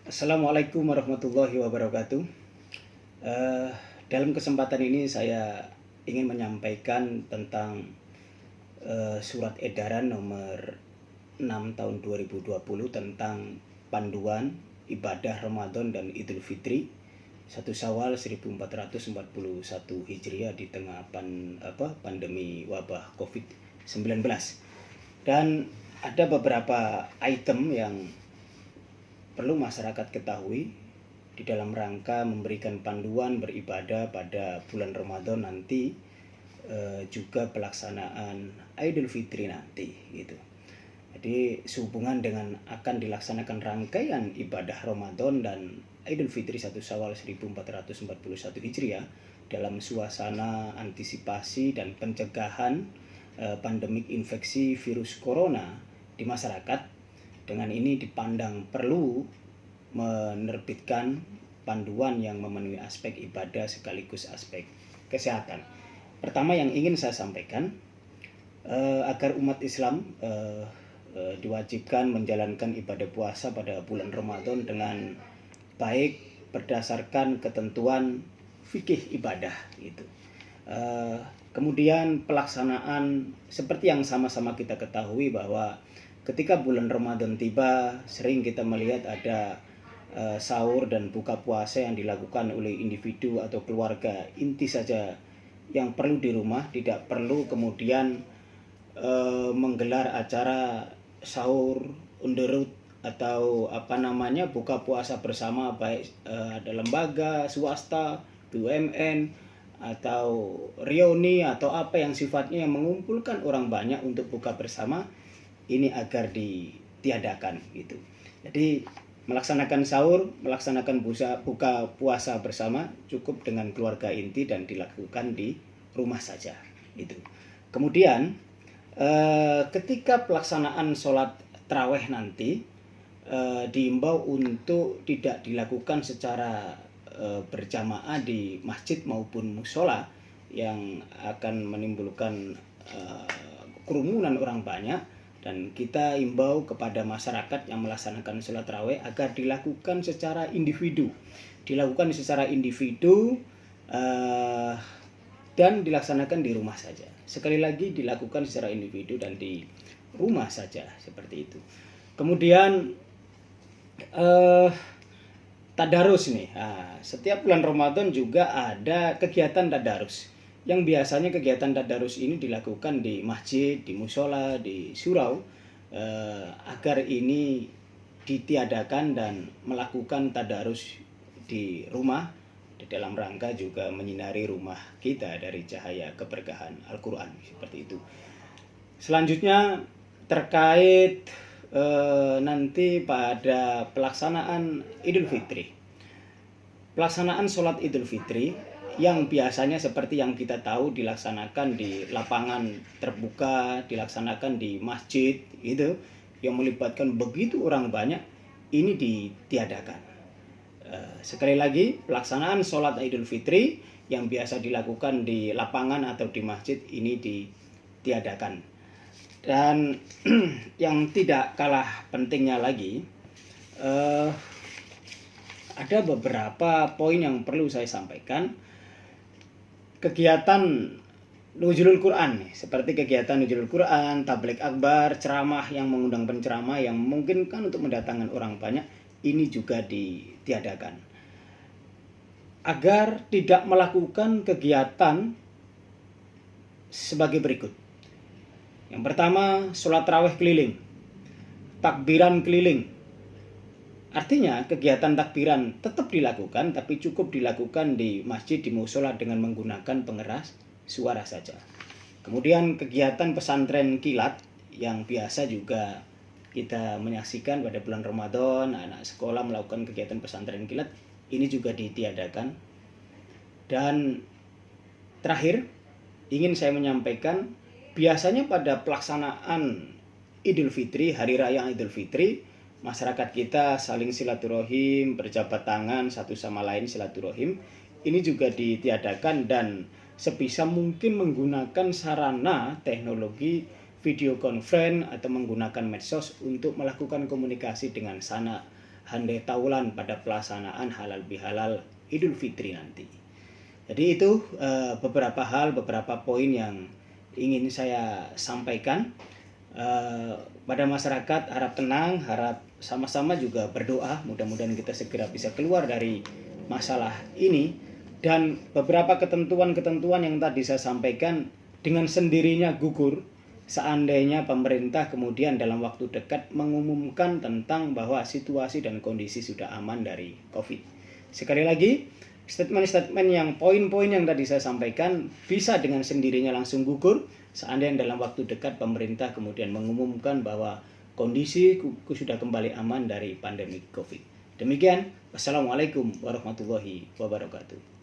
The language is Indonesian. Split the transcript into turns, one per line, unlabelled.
Assalamualaikum warahmatullahi wabarakatuh. Dalam kesempatan ini saya ingin menyampaikan tentang surat edaran nomor 6 tahun 2020 tentang panduan ibadah Ramadan dan Idul Fitri 1 Syawal 1441 Hijriah di tengah pandemi wabah COVID-19. Dan ada beberapa item yang perlu masyarakat ketahui di dalam rangka memberikan panduan beribadah pada bulan Ramadan nanti, juga pelaksanaan Idul Fitri nanti gitu. Jadi sehubungan dengan akan dilaksanakan rangkaian ibadah Ramadan dan Idul Fitri 1 Syawal 1441 Hijriah dalam suasana antisipasi dan pencegahan pandemik infeksi virus corona di masyarakat. Dengan ini dipandang perlu menerbitkan panduan yang memenuhi aspek ibadah sekaligus aspek kesehatan. Pertama yang ingin saya sampaikan, agar umat Islam diwajibkan menjalankan ibadah puasa pada bulan Ramadan dengan baik berdasarkan ketentuan fikih ibadah gitu. Kemudian pelaksanaan seperti yang sama-sama kita ketahui bahwa ketika bulan Ramadan tiba, sering kita melihat ada sahur dan buka puasa yang dilakukan oleh individu atau keluarga inti saja yang perlu di rumah, tidak perlu kemudian menggelar acara sahur on the road atau buka puasa bersama, baik ada lembaga swasta, BUMN atau reuni atau apa yang sifatnya yang mengumpulkan orang banyak untuk buka bersama. Ini agar ditiadakan gitu. Jadi melaksanakan sahur, melaksanakan buka puasa bersama cukup dengan keluarga inti dan dilakukan di rumah saja itu. Kemudian ketika pelaksanaan sholat tarawih nanti diimbau untuk tidak dilakukan secara berjamaah di masjid maupun musola yang akan menimbulkan kerumunan orang banyak. Dan kita imbau kepada masyarakat yang melaksanakan sholat tarawih agar dilakukan secara individu. Dan dilaksanakan di rumah saja. Sekali lagi dilakukan secara individu dan di rumah saja, seperti itu. Kemudian tadarus nih. Setiap bulan Ramadan juga ada kegiatan tadarus. Yang biasanya kegiatan tadarus ini dilakukan di masjid, di musola, di surau, agar ini ditiadakan dan melakukan tadarus di rumah di dalam rangka juga menyinari rumah kita dari cahaya keberkahan Al-Quran, seperti itu. Selanjutnya terkait nanti pada pelaksanaan Idul Fitri, pelaksanaan sholat Idul Fitri yang biasanya seperti yang kita tahu dilaksanakan di lapangan terbuka, dilaksanakan di masjid itu yang melibatkan begitu orang banyak, ini ditiadakan. Sekali lagi, pelaksanaan sholat Idul Fitri yang biasa dilakukan di lapangan atau di masjid ini ditiadakan. Dan yang tidak kalah pentingnya lagi, ada beberapa poin yang perlu saya sampaikan. Kegiatan Nuzulul Quran nih, seperti kegiatan Nuzulul Quran, tabligh akbar, ceramah yang mengundang penceramah yang memungkinkan untuk mendatangkan orang banyak, ini juga ditiadakan. Agar tidak melakukan kegiatan sebagai berikut. Yang pertama, sholat tarawih keliling, takbiran keliling. Artinya kegiatan takbiran tetap dilakukan, tapi cukup dilakukan di masjid, di musola dengan menggunakan pengeras suara saja. Kemudian kegiatan pesantren kilat yang biasa juga kita menyaksikan pada bulan Ramadan, anak sekolah melakukan kegiatan pesantren kilat, ini juga ditiadakan. Dan terakhir ingin saya menyampaikan, biasanya pada pelaksanaan Idul Fitri, hari raya Idul Fitri, masyarakat kita saling silaturahim, berjabat tangan satu sama lain silaturahim. Ini juga ditiadakan dan sebisa mungkin menggunakan sarana teknologi video conference atau menggunakan medsos untuk melakukan komunikasi dengan sanak handai taulan pada pelaksanaan halal bihalal Idul Fitri nanti. Jadi itu beberapa hal, beberapa poin yang ingin saya sampaikan. Pada masyarakat harap tenang, harap sama-sama juga berdoa, mudah-mudahan kita segera bisa keluar dari masalah ini. Dan beberapa ketentuan-ketentuan yang tadi saya sampaikan dengan sendirinya gugur seandainya pemerintah kemudian dalam waktu dekat mengumumkan tentang bahwa situasi dan kondisi sudah aman dari COVID. Sekali lagi, statement-statement yang poin-poin yang tadi saya sampaikan bisa dengan sendirinya langsung gugur seandainya dalam waktu dekat pemerintah kemudian mengumumkan bahwa kondisi sudah kembali aman dari pandemi COVID. Demikian, wassalamualaikum warahmatullahi wabarakatuh.